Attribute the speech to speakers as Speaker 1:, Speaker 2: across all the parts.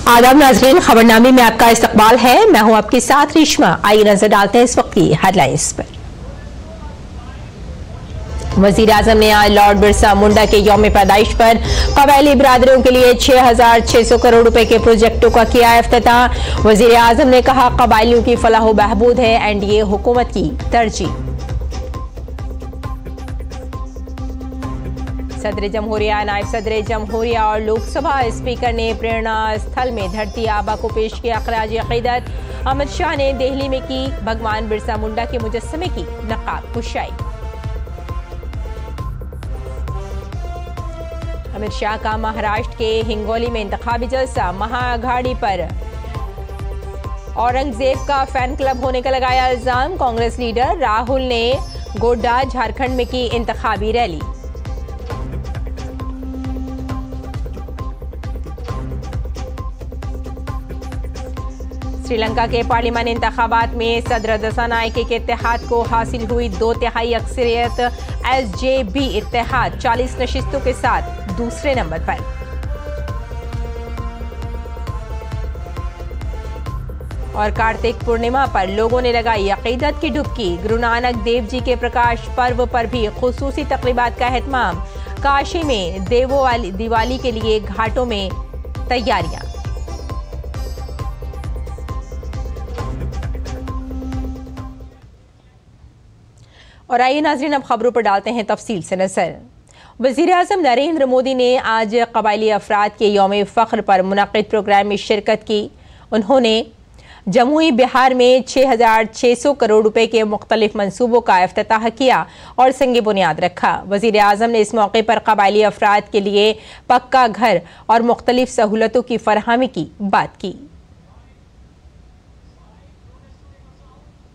Speaker 1: आदाब नाज़रीन, खबरनामे में आपका इस्तकबाल है। मैं हूं आपके साथ रेशमा। आइए नजर डालते हैं इस वक्त की हेडलाइंस पर। वजीर आजम ने आज लॉर्ड बिरसा मुंडा के यौम पैदाइश पर कबायली बिरादरियों के लिए 6,600 करोड़ रुपए के प्रोजेक्टों का किया इफ्तिताह। वजीर आजम ने कहा, कबायलियों की फलाह बहबूद है एनडीए हुकूमत की तरजीह। सदर जमहूरिया, नायब सदर जमहूरिया और लोकसभा स्पीकर ने प्रेरणा स्थल में धरती आबा को पेश किया खराज अकीदत। अमित शाह ने दिल्ली में की भगवान बिरसा मुंडा के मुजस्समे की नकाब कुशाई। अमित शाह का महाराष्ट्र के हिंगोली में इंतखाबी जलसा। महाअघाड़ी पर औरंगजेब का फैन क्लब होने का लगाया इल्जाम। कांग्रेस लीडर राहुल ने गोड्डा, झारखंड में की इंतखाबी रैली। श्रीलंका के पार्लियामानी इंतखाबात में सदर दसानायके के इत्तेहाद को हासिल हुई 2/3 अक्सरियत। एसजेबी इत्तेहाद 40 नशिस्तों के साथ दूसरे नंबर पर। और कार्तिक पूर्णिमा पर लोगों ने लगाई अकीदत की डुबकी। गुरु नानक देव जी के प्रकाश पर्व पर भी खुसूसी तकरीबात का एहतमाम। काशी में दिवाली के लिए घाटों में तैयारियां। और आइए नाज़रीन, अब खबरों पर डालते हैं तफसील से नजर। वज़ीर आज़म नरेंद्र मोदी ने आज कबायली अफराद के यौम फ़ख्र पर मुनक़्क़िद प्रोग्राम में शिरकत की। उन्होंने जमुई बिहार में 6,600 करोड़ रुपए के मुख्तलिफ मनसूबों का इफ्तिताह किया और संग बुनियाद रखा। वज़ीर आज़म ने इस मौके पर कबायली अफराद के लिए पक्का घर और मुख्तलिफ सहूलतों की फरहमी की बात की।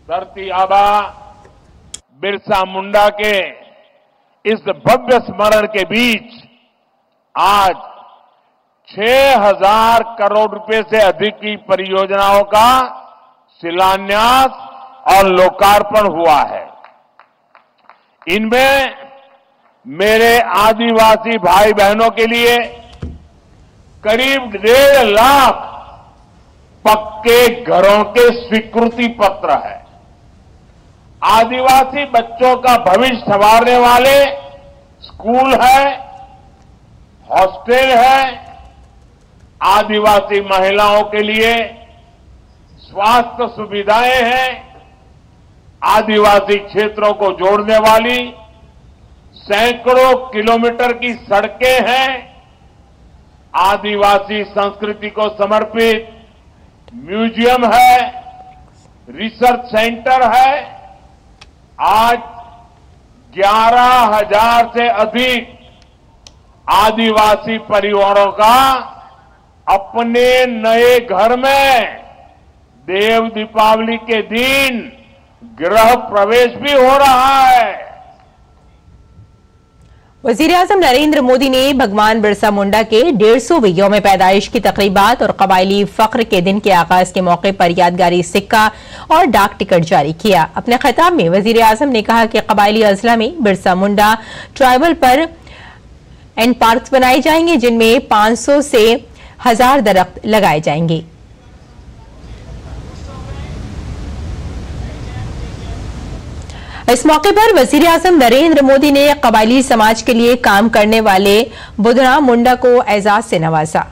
Speaker 2: धरती आबा बिरसा मुंडा के इस भव्य स्मरण के बीच आज 6,000 करोड़ रुपए से अधिक की परियोजनाओं का शिलान्यास और लोकार्पण हुआ है। इनमें मेरे आदिवासी भाई बहनों के लिए करीब 1.5 लाख पक्के घरों के स्वीकृति पत्र है। आदिवासी बच्चों का भविष्य संवारने वाले स्कूल है, हॉस्टल है, आदिवासी महिलाओं के लिए स्वास्थ्य सुविधाएं हैं, आदिवासी क्षेत्रों को जोड़ने वाली सैकड़ों किलोमीटर की सड़कें हैं, आदिवासी संस्कृति को समर्पित म्यूजियम है, रिसर्च सेंटर है। आज 11,000 से अधिक आदिवासी परिवारों का अपने नए घर में देव दीपावली के दिन गृह प्रवेश भी हो रहा है।
Speaker 1: वज़ीर आज़म नरेंद्र मोदी ने भगवान बिरसा मुंडा के 150वें यौम पैदाइश की तकरीबात और कबायली फख्र के दिन के आगाज के मौके पर यादगारी सिक्का और डाक टिकट जारी किया। अपने खिताब में वज़ीर आज़म ने कहा कि कबायली अजला में बिरसा मुंडा ट्राइबल पर एंड पार्क्स बनाए जाएंगे, जिनमें 500 से 1000 दरख्त लगाए जाएंगे। इस मौके पर वज़ीर आज़म नरेंद्र मोदी ने कबायली समाज के लिए काम करने वाले बुधना मुंडा को एजाज से नवाजा।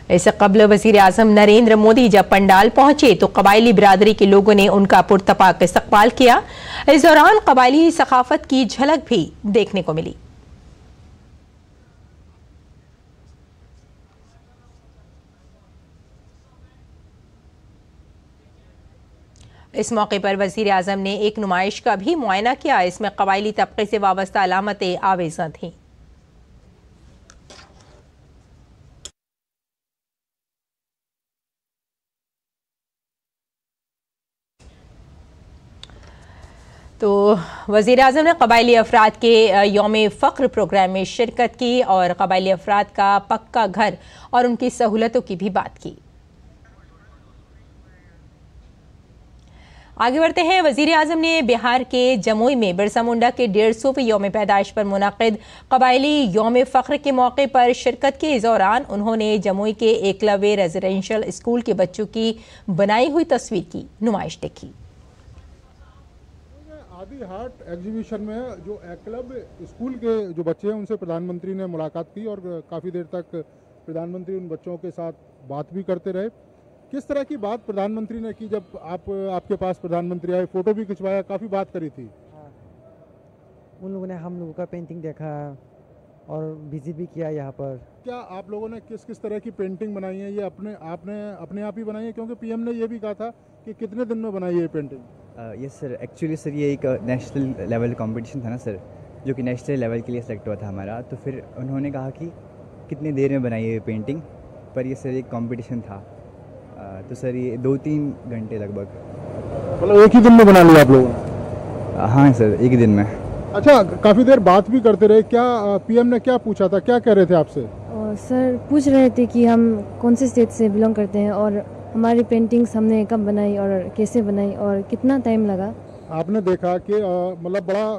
Speaker 1: इससे कबल वज़ीर आज़म नरेंद्र मोदी जब पंडाल पहुंचे तो कबायली बिरादरी के लोगों ने उनका पुरतपाक इस्तकबाल किया। इस दौरान कबायली सकाफत की झलक भी देखने को मिली। इस मौके पर वज़ीर आज़म ने एक नुमाइश का भी मुआयना किया। इसमें कबायली तबके से वाबस्ता अलामतें आवेज़ा थीं। तो वज़ीर आज़म ने कबायली अफराद के यौम फ़ख्र प्रोग्राम में शिरकत की और कबायली अफराद का पक्का घर और उनकी सहूलतों की भी बात की। आगे बढ़ते हैं। वजीर आजम ने बिहार के जमुई में बिरसा मुंडा के 150वें यौम पैदाइश पर मुनक़िद कबायली यौम फ़ख्र के मौके पर शिरकत के दौरान उन्होंने जमुई के एकलव्य रेजिडेंशियल स्कूल के बच्चों की बनाई हुई तस्वीर की नुमाइश देखी।
Speaker 3: आदि हाट एग्जीबिशन में जो एकलव्य स्कूल के जो बच्चे हैं उनसे प्रधानमंत्री ने मुलाकात की और काफ़ी देर तक प्रधानमंत्री उन बच्चों के साथ बात भी करते रहे। किस तरह की बात प्रधानमंत्री ने की जब आपके पास प्रधानमंत्री आए, फोटो भी खिंचवाया, काफ़ी बात करी थी?
Speaker 4: उन लोगों ने हम लोगों का पेंटिंग देखा और विजिट भी किया यहाँ पर।
Speaker 3: क्या आप लोगों ने किस किस तरह की पेंटिंग बनाई है? ये अपने आप ही बनाई है, क्योंकि पीएम ने ये भी कहा था कि कितने दिन में बनाई है ये painting?
Speaker 4: Yes sir, actually sir ये एक नेशनल लेवल कंपटीशन था ना सर, जो कि नेशनल लेवल के लिए सेलेक्ट हुआ था हमारा। तो फिर उन्होंने कहा कि कितनी देर में बनाई है ये पेंटिंग, पर ये सर एक कंपटीशन था। तो सर ये 2-3 घंटे लगभग।
Speaker 3: मतलब एक ही दिन में बना लिया आप लोगों ने?
Speaker 4: हाँ सर, एक ही दिन में।
Speaker 3: अच्छा, काफ़ी देर बात भी करते रहे। क्या पीएम ने क्या पूछा था, क्या कह रहे थे आपसे?
Speaker 5: सर पूछ रहे थे कि हम कौन से स्टेट से बिलोंग करते हैं और हमारी पेंटिंग्स हमने कब बनाई और कैसे बनाई और कितना टाइम लगा। आपने
Speaker 3: देखा कि मतलब बड़ा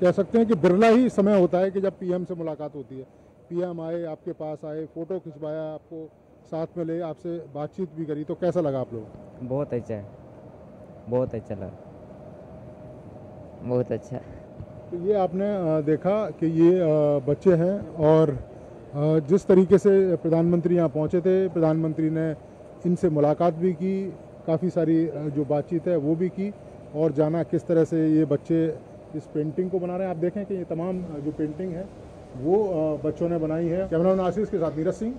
Speaker 3: कह सकते हैं कि बिरला ही समय होता है कि जब पीएम से मुलाकात होती है। पीएम आए, आपके पास आए, फ़ोटो खिंचवाया, आपको साथ में ले, आपसे बातचीत भी करी, तो कैसा लगा आप लोग?
Speaker 4: बहुत अच्छा है, बहुत अच्छा लगा, बहुत अच्छा।
Speaker 3: तो ये आपने देखा कि ये बच्चे हैं और जिस तरीके से प्रधानमंत्री यहाँ पहुँचे थे, प्रधानमंत्री ने इनसे मुलाकात भी की, काफ़ी सारी जो बातचीत है वो भी की और जाना किस तरह से ये बच्चे इस पेंटिंग को बना रहे हैं। आप देखें कि ये तमाम जो पेंटिंग है वो बच्चों ने बनाई है। कैमरामैन आशीष के साथ नीरज सिंह।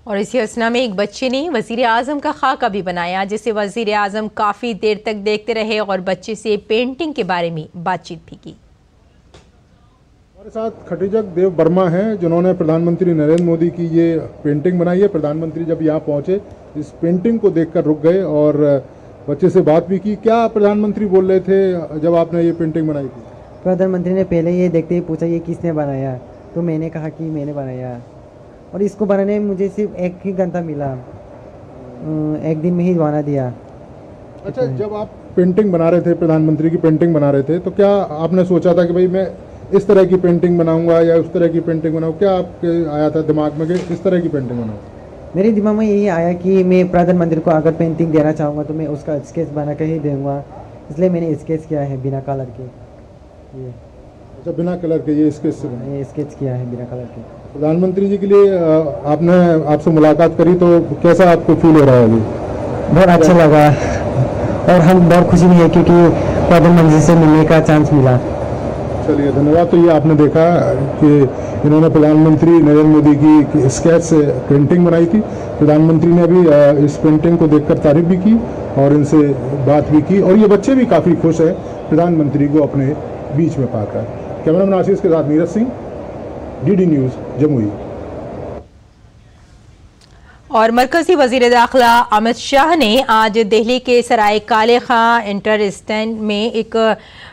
Speaker 1: और इसी असना में एक बच्चे ने वजीर आजम का खाका भी बनाया, जिसे वजीर आजम काफ़ी देर तक देखते रहे और बच्चे से पेंटिंग के बारे में बातचीत भी की।
Speaker 3: हमारे साथ खटीजक देव वर्मा हैं, जिन्होंने प्रधानमंत्री नरेंद्र मोदी की ये पेंटिंग बनाई है। प्रधानमंत्री जब यहाँ पहुँचे इस पेंटिंग को देखकर रुक गए और बच्चे से बात भी की। क्या प्रधानमंत्री बोल रहे थे जब आपने ये पेंटिंग बनाई थी?
Speaker 4: प्रधानमंत्री ने पहले ये देखते ही पूछा ये किसने बनाया, तो मैंने कहा कि मैंने बनाया और इसको बनाने में मुझे सिर्फ 1 ही घंटा मिला, 1 दिन में ही बना दिया।
Speaker 3: अच्छा, जब आप पेंटिंग बना रहे थे, प्रधानमंत्री की पेंटिंग बना रहे थे, तो क्या आपने सोचा था कि भाई मैं इस तरह की पेंटिंग बनाऊंगा या उस तरह की पेंटिंग बनाऊँ? क्या आपके आया था दिमाग में कि इस तरह की पेंटिंग बनाऊँ?
Speaker 4: मेरे दिमाग में यही आया कि मैं प्रधानमंत्री को अगर पेंटिंग देना चाहूँगा तो मैं उसका स्केच बना कर ही दूँगा, इसलिए मैंने स्केच किया है बिना कलर के। ये
Speaker 3: अच्छा, बिना कलर के ये स्केच से
Speaker 4: ये स्केच किया है बिना कलर के।
Speaker 3: प्रधानमंत्री जी के लिए आपसे मुलाकात करी, तो कैसा आपको फील हो रहा है अभी?
Speaker 4: बहुत अच्छा लगा और हम बहुत खुशी भी है क्योंकि प्रधानमंत्री से मिलने का चांस मिला।
Speaker 3: चलिए, धन्यवाद। तो ये आपने देखा कि इन्होंने प्रधानमंत्री नरेंद्र मोदी की स्केच से पेंटिंग बनाई थी। प्रधानमंत्री ने भी इस पेंटिंग को देखकर तारीफ भी की और इनसे बात भी की और ये बच्चे भी काफ़ी खुश हैं प्रधानमंत्री को अपने बीच में पाकर। कैमरामैन आशीष के साथ नीरज सिंह, डीडी न्यूज़, जमुई।
Speaker 1: और मरकजी वजीर दाखिला अमित शाह ने आज दिल्ली के सराय काले खां इंटर स्टैंड में एक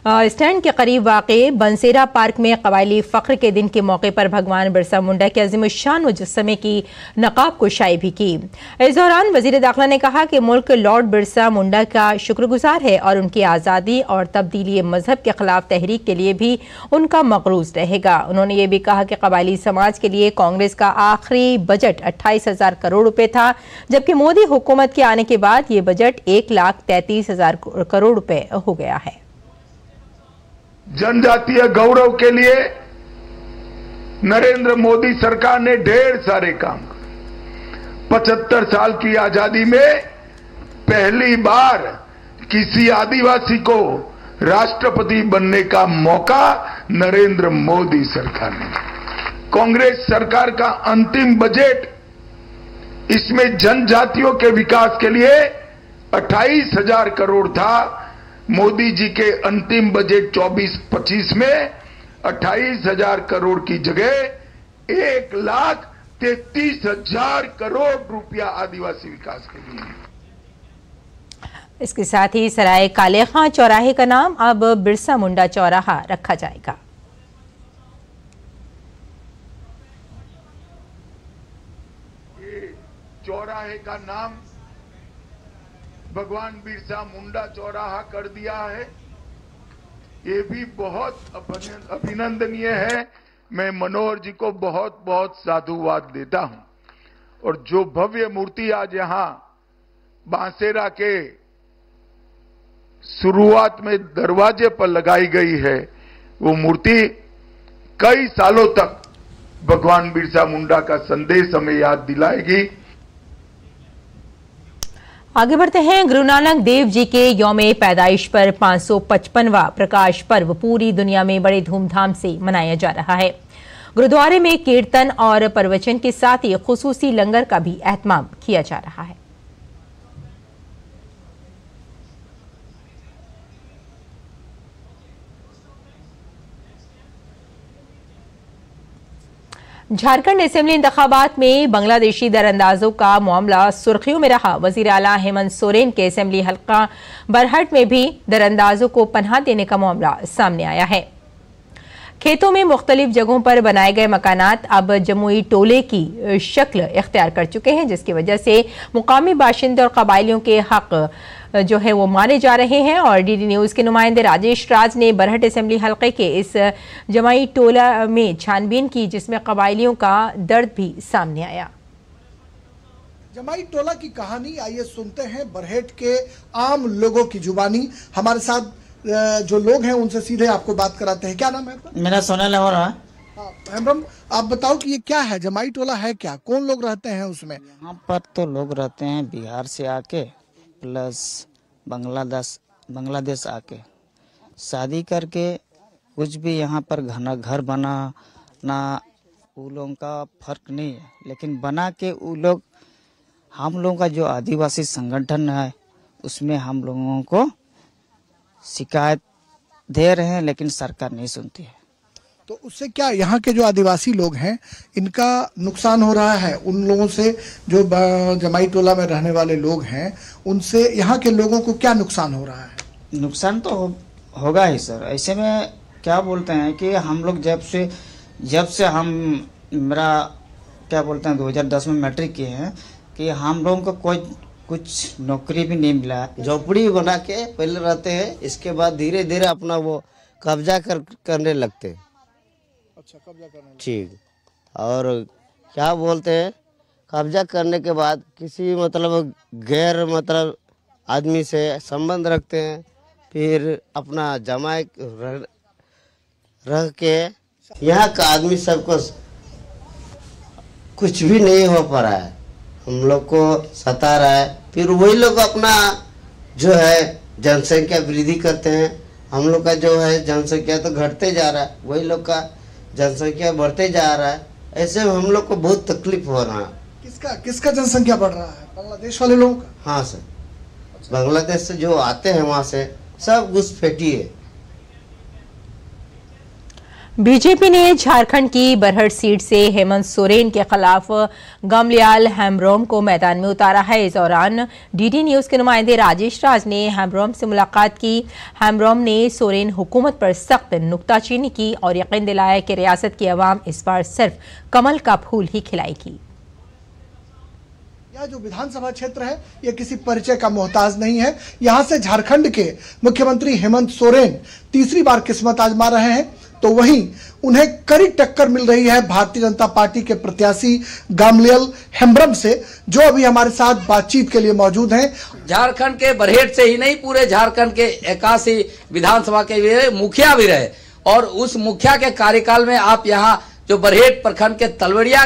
Speaker 1: स्टैंड के करीब वाक़े बंसेरा पार्क में कबायली फ़ख्र के दिन के मौके पर भगवान बिरसा मुंडा के अज़ीमुश्शान मुजस्समे की नक़ाब कुशाई भी की। इस दौरान वजीर दाखिला ने कहा कि मुल्क लॉर्ड बिरसा मुंडा का शुक्रगुजार है और उनकी आज़ादी और तब्दीली मजहब के खिलाफ तहरीक के लिए भी उनका मक़रूज़ रहेगा। उन्होंने ये भी कहा कि कबायली समाज के लिए कांग्रेस का आखिरी बजट 28,000 करोड़ रुपए था, जबकि मोदी हुकूमत के आने के बाद ये बजट 1,33,000 करोड़ रुपए हो गया है।
Speaker 6: जनजातीय गौरव के लिए नरेंद्र मोदी सरकार ने ढेर सारे काम। 75 साल की आजादी में पहली बार किसी आदिवासी को राष्ट्रपति बनने का मौका नरेंद्र मोदी सरकार ने। कांग्रेस सरकार का अंतिम बजट, इसमें जनजातियों के विकास के लिए 28,000 करोड़ था। मोदी जी के अंतिम बजट 24-25 में 28,000 करोड़ की जगह 1,33,000 करोड़ रुपया आदिवासी विकास के लिए।
Speaker 1: इसके साथ ही सराय काले खां चौराहे का नाम अब बिरसा मुंडा चौराहा रखा जाएगा।
Speaker 6: चौराहे का नाम भगवान बिरसा मुंडा चौराहा कर दिया है, ये भी बहुत अभिनंदनीय है। मैं मनोहर जी को बहुत बहुत साधुवाद देता हूं। और जो भव्य मूर्ति आज यहां बांसेरा के शुरुआत में दरवाजे पर लगाई गई है, वो मूर्ति कई सालों तक भगवान बिरसा मुंडा का संदेश हमें याद दिलाएगी।
Speaker 1: आगे बढ़ते हैं। गुरु नानक देव जी के यौम पैदाइश पर 555वां प्रकाश पर्व पूरी दुनिया में बड़े धूमधाम से मनाया जा रहा है। गुरुद्वारे में कीर्तन और प्रवचन के साथ ही खुसूसी लंगर का भी एहतमाम किया जा रहा है। झारखंड असेंबली इंतखाबात में बांग्लादेशी दरअंदाजों का मामला सुर्खियों में रहा। वजीर आला हेमंत सोरेन के असेंबली हल्का बरहट में भी दरअंदाजों को पनाह देने का मामला सामने आया है। खेतों में मुख्तलिफ जगहों पर बनाए गए मकानात अब जमुई टोले की शक्ल इख्तियार कर चुके हैं, जिसकी वजह से मुकामी बाशिंदे और कबायलियों के हक जो है वो माने जा रहे हैं। और डीडी न्यूज के नुमाइंदे राजेश राज ने बरहट असेंबली हल्के के इस जमुई टोला में छानबीन की, जिसमें कबायलियों का दर्द भी सामने आया।
Speaker 7: जमाई टोला की कहानी आइए सुनते हैं बरहट के आम लोगों की जुबानी। हमारे साथ जो लोग हैं उनसे सीधे आपको बात कराते हैं। क्या नाम है आपका?
Speaker 8: मेरा सोनल है।
Speaker 7: हेमरम, आप बताओ कि ये क्या है, जमाई टोला है क्या, कौन लोग रहते हैं उसमें?
Speaker 8: यहाँ पर तो लोग रहते हैं बिहार से आके प्लस बांग्लादेश आके शादी करके कुछ भी यहाँ पर घर बना ना, वो लोगों का फर्क नहीं है, लेकिन बना के वो लोग हम लोगों का जो आदिवासी संगठन है उसमें हम लोगों को शिकायत दे रहे हैं, लेकिन सरकार नहीं सुनती है।
Speaker 7: तो उससे क्या यहाँ के जो आदिवासी लोग हैं इनका नुकसान हो रहा है? उन लोगों से जो जमाई टोला में रहने वाले लोग हैं उनसे यहाँ के लोगों को क्या नुकसान हो रहा है?
Speaker 8: नुकसान तो होगा ही सर। ऐसे में क्या बोलते हैं कि हम लोग जब से हम मेरा क्या बोलते हैं 2010 में मैट्रिक किए हैं कि हम लोगों को कुछ नौकरी भी नहीं मिला।
Speaker 9: झोपड़ी बना के पहले रहते हैं, इसके बाद धीरे धीरे अपना वो कब्जा करने लगते हैं।
Speaker 7: अच्छा, कब्जा करने
Speaker 9: ठीक। और क्या बोलते हैं, कब्जा करने के बाद किसी मतलब गैर आदमी से संबंध रखते हैं, फिर अपना जमाई रह के यहाँ का आदमी सबको कुछ भी नहीं हो पा रहा है, हम लोग को सता रहा है। फिर वही लोग अपना जो है जनसंख्या वृद्धि करते हैं। हम लोग का जो है जनसंख्या तो घटते जा रहा है, वही लोग का जनसंख्या बढ़ते जा रहा है। ऐसे में हम लोग को बहुत तकलीफ हो रहा है।
Speaker 7: किसका जनसंख्या बढ़ रहा है? बांग्लादेश वाले लोगों का?
Speaker 9: हाँ सर, बांग्लादेश से जो आते हैं वहाँ से सब घुसपैठी है।
Speaker 1: बीजेपी ने झारखंड की बरहट सीट से हेमंत सोरेन के खिलाफ गमल्याल हेम्ब्रोम को मैदान में उतारा है। इस दौरान डीडी न्यूज के नुमाइंदे राजेश राज ने हेम्ब्रोम से मुलाकात की। हेम्ब्रोम ने सोरेन हुकूमत पर सख्त नुक्ताचीनी की और यकीन दिलाया कि रियासत की आवाम इस बार सिर्फ कमल का फूल ही खिलाएगी।
Speaker 7: यह जो विधानसभा क्षेत्र है यह किसी परिचय का मोहताज नहीं है। यहाँ से झारखंड के मुख्यमंत्री हेमंत सोरेन तीसरी बार किस्मत आजमा रहे हैं, तो वहीं उन्हें कड़ी टक्कर मिल रही है भारतीय जनता पार्टी के प्रत्याशी गमल्याल हेम्ब्रोम से, जो अभी हमारे साथ बातचीत के लिए मौजूद हैं।
Speaker 10: झारखंड के बरहेट से ही नहीं, पूरे झारखंड के 81 विधानसभा के मुखिया भी रहे, और उस मुखिया के कार्यकाल में आप यहाँ जो बरहेट प्रखंड के तलवड़िया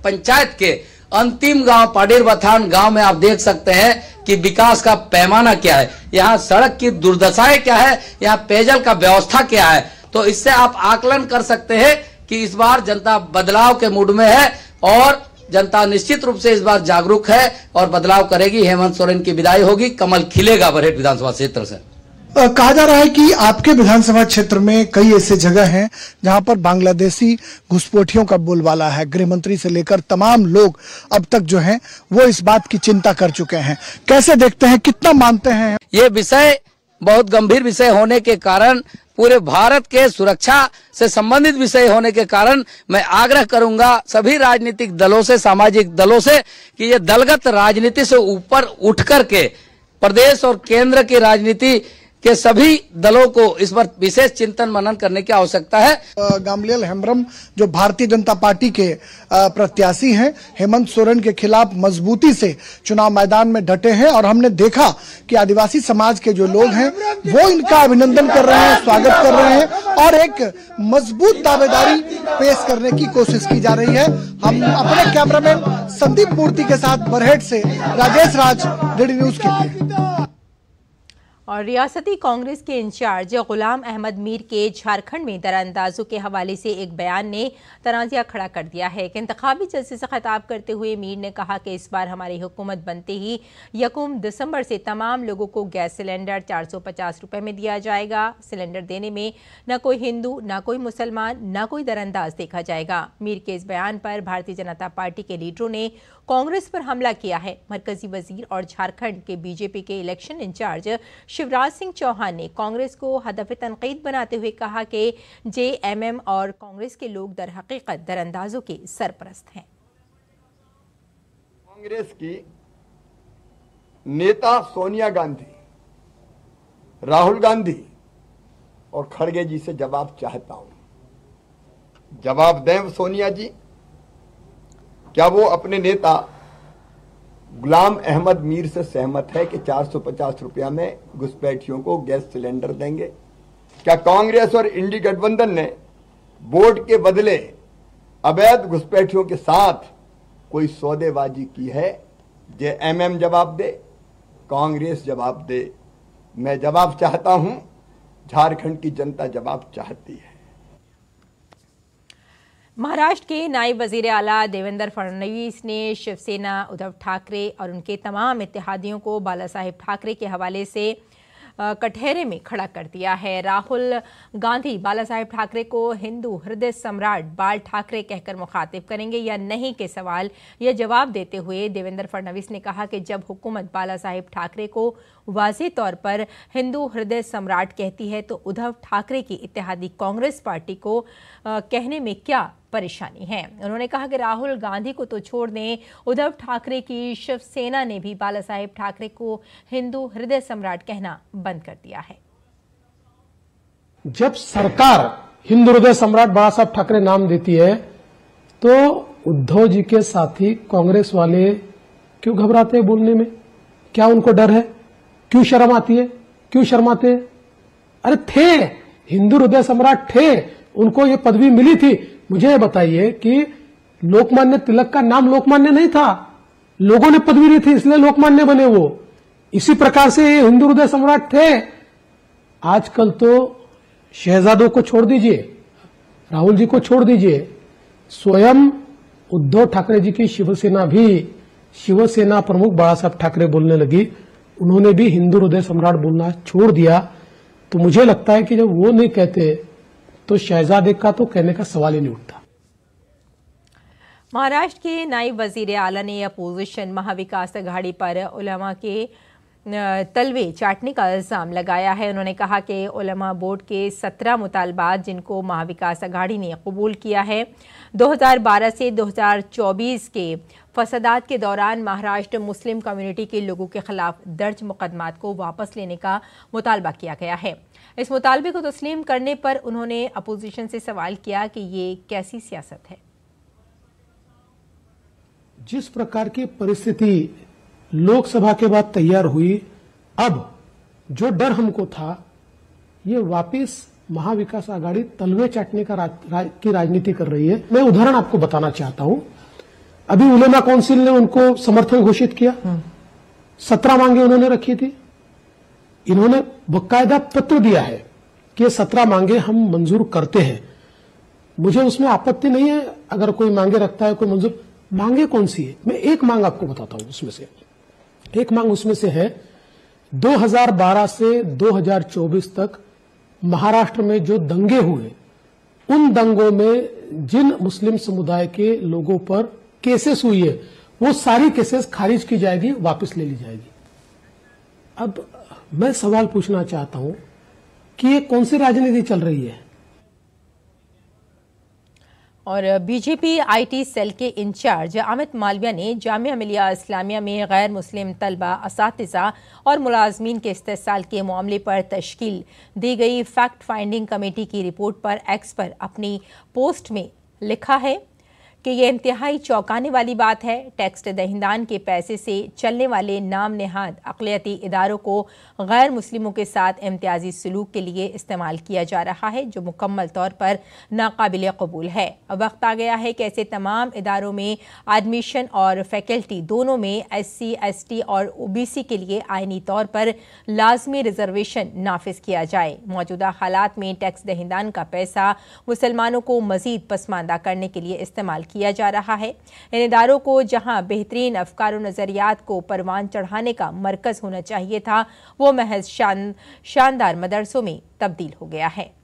Speaker 10: पंचायत के अंतिम गांव पाडेर बथान गांव में आप देख सकते हैं कि विकास का पैमाना क्या है, यहाँ सड़क की दुर्दशाएं क्या है, यहाँ पेयजल का व्यवस्था क्या है। तो इससे आप आकलन कर सकते हैं कि इस बार जनता बदलाव के मूड में है और जनता निश्चित रूप से इस बार जागरूक है और बदलाव करेगी। हेमंत सोरेन की विदाई होगी, कमल खिलेगा बरहेट विधानसभा क्षेत्र से।
Speaker 7: कहा जा रहा है कि आपके विधानसभा क्षेत्र में कई ऐसे जगह हैं जहां पर बांग्लादेशी घुसपैठियों का बोलबाला है। गृह मंत्री से लेकर तमाम लोग अब तक जो हैं वो इस बात की चिंता कर चुके हैं। कैसे देखते हैं, कितना मानते हैं?
Speaker 10: ये विषय बहुत गंभीर विषय होने के कारण, पूरे भारत के सुरक्षा से संबंधित विषय होने के कारण मैं आग्रह करूंगा सभी राजनीतिक दलों से, सामाजिक दलों से कि ये दलगत राजनीति से ऊपर उठ करके प्रदेश और केंद्र की राजनीति के सभी दलों को इस पर विशेष चिंतन मनन करने की आवश्यकता है।
Speaker 7: गामलियल हेम्ब्रम जो भारतीय जनता पार्टी के प्रत्याशी हैं, हेमंत सोरेन के खिलाफ मजबूती से चुनाव मैदान में डटे हैं और हमने देखा कि आदिवासी समाज के जो लोग हैं वो इनका अभिनंदन कर रहे हैं, स्वागत कर रहे हैं और एक मजबूत दावेदारी पेश करने की कोशिश की जा रही है। हम अपने कैमरामैन संदीप मूर्ति के साथ बरहेट से राजेश राज, डीडी न्यूज के लिए।
Speaker 1: और रियासती कांग्रेस के इंचार्ज गुलाम अहमद मीर के झारखंड में दरअंदाजों के हवाले से एक बयान ने तनाज़ा खड़ा कर दिया है। एक इंतखाबी जलसे से खिताब करते हुए मीर ने कहा कि इस बार हमारी हुकूमत बनते ही 1 दिसंबर से तमाम लोगों को गैस सिलेंडर 450 रुपए में दिया जाएगा। सिलेंडर देने में न कोई हिंदू, न कोई मुसलमान, न कोई दरअंदाज देखा जाएगा। मीर के इस बयान पर भारतीय जनता पार्टी के लीडरों ने कांग्रेस पर हमला किया है। मरकजी वजीर और झारखंड के बीजेपी के इलेक्शन इंचार्ज शिवराज सिंह चौहान ने कांग्रेस को हदफ तनकीद बनाते हुए कहा कि जेएमएम और कांग्रेस के लोग दर हकीकत दरअंदाजों के सरपरस्त हैं।
Speaker 11: कांग्रेस की नेता सोनिया गांधी, राहुल गांधी और खड़गे जी से जवाब चाहता हूं। जवाब दें सोनिया जी, क्या वो अपने नेता गुलाम अहमद मीर से सहमत है कि 450 रुपया में घुसपैठियों को गैस सिलेंडर देंगे? क्या कांग्रेस और इंडी गठबंधन ने वोट के बदले अवैध घुसपैठियों के साथ कोई सौदेबाजी की है? जेएमएम जवाब दे, कांग्रेस जवाब दे। मैं जवाब चाहता हूं, झारखंड की जनता जवाब चाहती है।
Speaker 1: महाराष्ट्र के नायब वजीर आला देवेंद्र फडणवीस ने शिवसेना, उद्धव ठाकरे और उनके तमाम इत्तेहादियों को बाला साहेब ठाकरे के हवाले से कटहरे में खड़ा कर दिया है। राहुल गांधी बाला साहेब ठाकरे को हिंदू हृदय सम्राट बाल ठाकरे कहकर मुखातिब करेंगे या नहीं के सवाल या जवाब देते हुए देवेंद्र फडणवीस ने कहा कि जब हुकूमत बाला साहेब ठाकरे को वाज़ेह तौर पर हिंदू हृदय सम्राट कहती है तो उद्धव ठाकरे की इत्तेहादी कांग्रेस पार्टी को कहने में क्या परेशानी है। उन्होंने कहा कि राहुल गांधी को तो छोड़ दें, उद्धव ठाकरे की शिवसेना ने भी बाला साहेब ठाकरे को हिंदू हृदय सम्राट कहना बंद कर दिया है।
Speaker 12: जब सरकार हिंदू हृदय सम्राट बाला साहेब ठाकरे नाम देती है तो उद्धव जी के साथी कांग्रेस वाले क्यों घबराते हैं बोलने में? क्या उनको डर है? क्यों शर्म आती है? क्यों शर्माते? अरे थे हिंदू हृदय सम्राट, थे, उनको ये पदवी मिली थी। मुझे बताइए कि लोकमान्य तिलक का नाम लोकमान्य नहीं था, लोगों ने पदवी दी थी इसलिए लोकमान्य बने वो। इसी प्रकार से ये हिंदू हृदय सम्राट थे। आजकल तो शहजादों को छोड़ दीजिए, राहुल जी को छोड़ दीजिए, स्वयं उद्धव ठाकरे जी की शिवसेना भी शिवसेना प्रमुख बाला साहेब ठाकरे बोलने लगी। उन्होंने भी हिंदू हृदय सम्राट बोलना छोड़ दिया। तो मुझे लगता है कि जब वो नहीं कहते तो शहजादे का तो कहने का सवाल ही नहीं उठता।
Speaker 1: महाराष्ट्र के नायब वजीर आला ने अपोजिशन महाविकास अघाड़ी पर उलमा के तलवे चाटने का इल्जाम लगाया है। उन्होंने कहा कि उलमा बोर्ड के 17 मुतालबात जिनको महाविकास अघाड़ी ने कबूल किया है, 2012 से 2024 के फसादात के दौरान महाराष्ट्र मुस्लिम कम्युनिटी के लोगों के खिलाफ दर्ज मुकदमात को वापस लेने का मुतालबा किया गया है। इस मुतालबे को तस्लीम करने पर उन्होंने अपोजिशन से सवाल किया कि ये कैसी सियासत है।
Speaker 12: जिस प्रकार की परिस्थिति लोकसभा के बाद तैयार हुई, अब जो डर हमको था ये वापस महाविकास आघाड़ी तलवे चाटने का की राजनीति कर रही है। मैं उदाहरण आपको बताना चाहता हूं। अभी उलेमा काउंसिल ने उनको समर्थन घोषित किया, 17 मांगे उन्होंने रखी थी। इन्होंने बकायदा पत्र दिया है कि ये 17 मांगे हम मंजूर करते हैं। मुझे उसमें आपत्ति नहीं है अगर कोई मांगे रखता है, कोई मंजूर। मांगे कौन सी है? मैं एक मांग आपको बताता हूं। उसमें से एक मांग उसमें से है 2012 से 2024 तक महाराष्ट्र में जो दंगे हुए, उन दंगों में जिन मुस्लिम समुदाय के लोगों पर केसेस हुई है वो सारी केसेस खारिज की जाएगी, वापस ले ली जाएगी। अब मैं सवाल पूछना चाहता हूं कि ये कौन सी राजनीति चल रही है?
Speaker 1: और बीजेपी आईटी सेल के इंचार्ज अमित मालविया ने जामिया मिलिया इस्लामिया में गैर मुस्लिम तलबा, असातिज़ा और मुलाजमीन के इस्तेसाल के मामले पर तश्कील दी गई फैक्ट फाइंडिंग कमेटी की रिपोर्ट पर एक्स पर अपनी पोस्ट में लिखा है कि ये इंतहाई चौंकाने वाली बात है। टैक्स दहिंदान के पैसे से चलने वाले नाम नेहाद अक़लियती इदारों को गैर मुस्लिमों के साथ इम्तियाजी सलूक के लिए इस्तेमाल किया जा रहा है, जो मुकम्मल तौर पर नाकाबिल कबूल है। अब वक्त आ गया है कि ऐसे तमाम इदारों में एडमिशन और फैकल्टी दोनों में SC, ST और OBC के लिए आइनी तौर पर लाजमी रिजर्वेशन नाफिज किया जाए। मौजूदा हालात में टैक्स दहिंदान का पैसा मुसलमानों को मजीद पसमानदा करने के लिए इस्तेमाल किया जा रहा है। इन इदारों को जहां बेहतरीन अफकार और नजरियात को परवान चढ़ाने का मरकज होना चाहिए था, वो महज शानदार मदरसों में तब्दील हो गया है।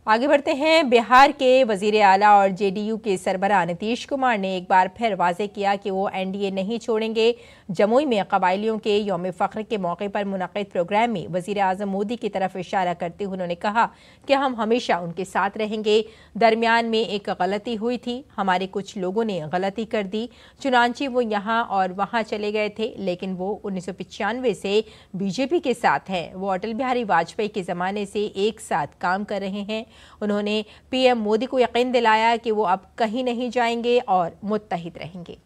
Speaker 1: आगे बढ़ते हैं। बिहार के वजीर आला और JDU के सरबराह नीतीश कुमार ने एक बार फिर वाजे किया कि वो NDA नहीं छोड़ेंगे। जमुई में कबायलियों के यौम फ़ख्र के मौके पर मुनक़िद प्रोग्राम में वज़ीर आज़म मोदी की तरफ इशारा करते हुए उन्होंने कहा कि हम हमेशा उनके साथ रहेंगे। दरमियान में एक गलती हुई थी, हमारे कुछ लोगों ने गलती कर दी, चुनांचे वो यहाँ और वहाँ चले गए थे, लेकिन वो 1995 से बीजेपी के साथ हैं। वो अटल बिहारी वाजपेयी के ज़माने से एक साथ काम कर रहे हैं। उन्होंने PM मोदी को यकीन दिलाया कि वो अब कहीं नहीं जाएंगे और मुत्तहिद रहेंगे।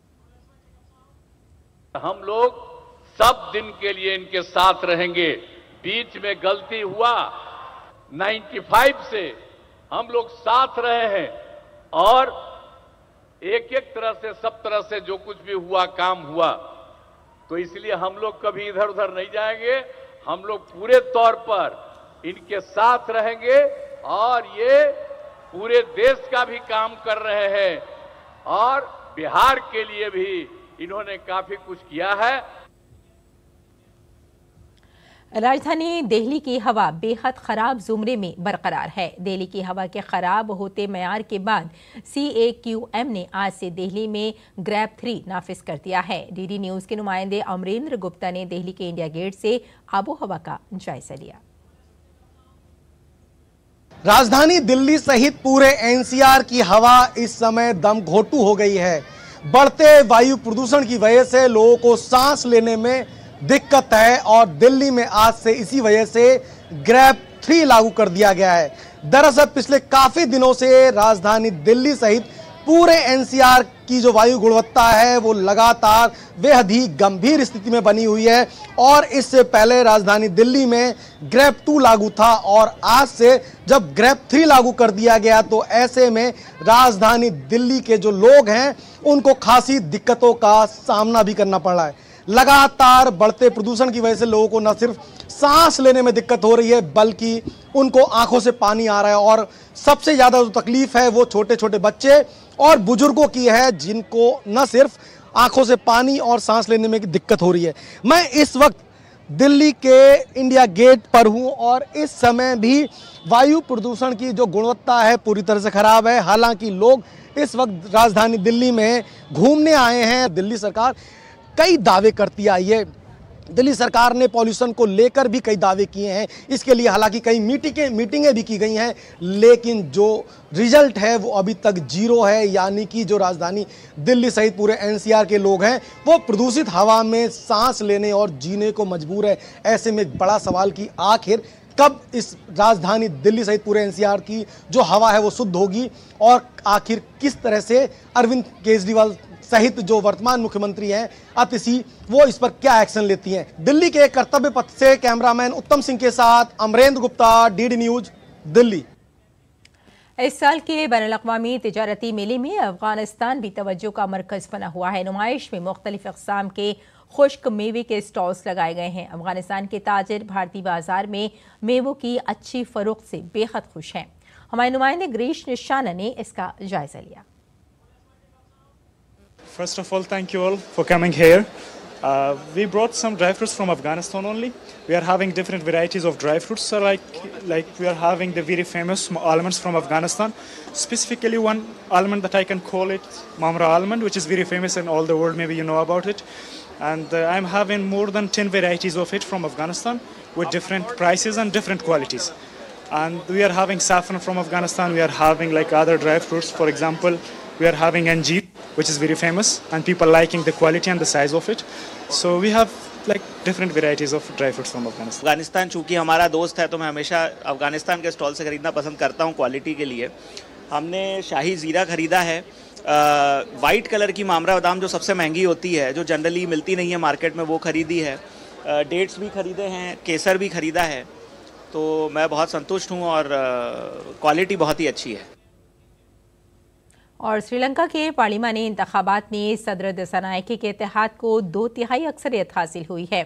Speaker 13: हम लोग सब दिन के लिए इनके साथ रहेंगे। बीच में गलती हुआ, 95 से हम लोग साथ रहे हैं और एक एक तरह से सब तरह से जो कुछ भी हुआ काम हुआ, तो इसलिए हम लोग कभी इधर उधर नहीं जाएंगे। हम लोग पूरे तौर पर इनके साथ रहेंगे और ये पूरे देश का भी काम कर रहे हैं और बिहार के लिए भी इन्होंने काफी कुछ किया है।
Speaker 1: राजधानी दिल्ली की हवा बेहद खराब जुमरे में बरकरार है। दिल्ली की हवा के खराब होते मयार के बाद CAQM ने आज से दिल्ली में ग्रैप 3 नाफिज कर दिया है। DD न्यूज के नुमाइंदे अमरेंद्र गुप्ता ने दिल्ली के इंडिया गेट से आबो हवा का जायजा लिया।
Speaker 14: राजधानी दिल्ली सहित पूरे NCR की हवा इस समय दम घोटू हो गई है। बढ़ते वायु प्रदूषण की वजह से लोगों को सांस लेने में दिक्कत है और दिल्ली में आज से इसी वजह से ग्रैप 3 लागू कर दिया गया है। दरअसल पिछले काफी दिनों से राजधानी दिल्ली सहित पूरे NCR की जो वायु गुणवत्ता है वो लगातार बेहद ही गंभीर स्थिति में बनी हुई है और इससे पहले राजधानी दिल्ली में ग्रैप 2 लागू था और आज से जब ग्रैप 3 लागू कर दिया गया तो ऐसे में राजधानी दिल्ली के जो लोग हैं उनको खासी दिक्कतों का सामना भी करना पड़ रहा है। लगातार बढ़ते प्रदूषण की वजह से लोगों को न सिर्फ सांस लेने में दिक्कत हो रही है बल्कि उनको आंखों से पानी आ रहा है और सबसे ज्यादा जो तकलीफ है वो छोटे छोटे बच्चे और बुजुर्गों की है, जिनको न सिर्फ आंखों से पानी और सांस लेने में दिक्कत हो रही है। मैं इस वक्त दिल्ली के इंडिया गेट पर हूं और इस समय भी वायु प्रदूषण की जो गुणवत्ता है पूरी तरह से खराब है। हालांकि लोग इस वक्त राजधानी दिल्ली में घूमने आए हैं। दिल्ली सरकार कई दावे करती आई है। दिल्ली सरकार ने पॉल्यूशन को लेकर भी कई दावे किए हैं। इसके लिए हालांकि कई मीटिंगें भी की गई हैं, लेकिन जो रिजल्ट है वो अभी तक जीरो है। यानी कि जो राजधानी दिल्ली सहित पूरे NCR के लोग हैं वो प्रदूषित हवा में सांस लेने और जीने को मजबूर है। ऐसे में एक बड़ा सवाल कि आखिर कब इस राजधानी दिल्ली सहित पूरे NCR की जो हवा है वो शुद्ध होगी और आखिर किस तरह से अरविंद केजरीवाल सहित जो वर्तमान मुख्यमंत्री हैं अतिशी वो इस पर क्या एक्शन लेती हैं। दिल्ली के कर्तव्य पथ से कैमरामैन उत्तम सिंह के साथ अमरेंद्र गुप्ता, DD न्यूज, दिल्ली।
Speaker 1: इस साल के बैनुल-अक़वामी तिजारती मेले में अफगानिस्तान भी तवज्जो का मरकज बना हुआ है। नुमाइश में मुख्तलिफ अक़साम के खुश्क मेवे के स्टॉल्स लगाए गए हैं। अफगानिस्तान के ताजिर भारतीय बाजार में मेवों की अच्छी फरोख्त से बेहद खुश हैं। हमारे नुमाइंदे ग्रीश निशाना ने इसका जायजा लिया।
Speaker 15: First of all, thank you all for coming here. We brought some dry fruits from Afghanistan only. We are having different varieties of dry fruits. So like we are having the very famous almonds from Afghanistan. Specifically one almond that I can call it Mamra almond, which is very famous in all the world. Maybe you know about it. And I'm having more than 10 varieties of it from Afghanistan with different prices and different qualities. And we are having saffron from Afghanistan. We are having like other dry fruits. For example, we are having anjeer, which is very famous, and people liking the quality and the size of it. So we have like different varieties of dry fruits from Afghanistan.
Speaker 16: Afghanistan चूँकि हमारा दोस्त है तो मैं हमेशा अफगानिस्तान के stall से खरीदना पसंद करता हूँ क्वालिटी के लिए। हमने शाही ज़ीरा खरीदा है, वाइट कलर की मामरा बादाम जो सबसे महंगी होती है, जो जनरली मिलती नहीं है मार्केट में, वो खरीदी है। डेट्स भी खरीदे हैं, केसर भी खरीदा है। तो मैं बहुत संतुष्ट हूँ और क्वालिटी बहुत ही अच्छी है।
Speaker 1: और श्रीलंका के पार्लिमानी इंतखाबात में सदर दिसानायके के इत्तेहाद को 2/3 अक्सरियत हासिल हुई है।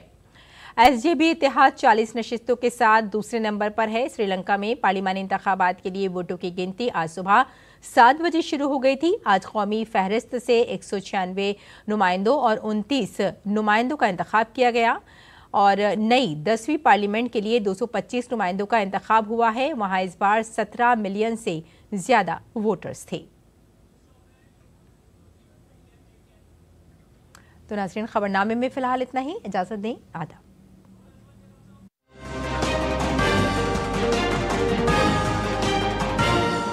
Speaker 1: एसजेबी इत्तेहाद 40 नशिस्तों के साथ दूसरे नंबर पर है। श्रीलंका में पार्लिमानी इंतखाबात के लिए वोटों की गिनती आज सुबह 7 बजे शुरू हो गई थी। आज कौमी फहरिस्त से 196 नुमाइंदों और 29 नुमाइंदों का इंतखाब किया गया और नई 10वीं पार्लियामेंट के लिए 225 नुमाइंदों का इंतखाब हुआ है। वहां इस बार 17 मिलियन से ज्यादा वोटर्स थे। तो नाज़रीन, खबरनामे में फिलहाल इतना ही। इजाजत दें, आदाब।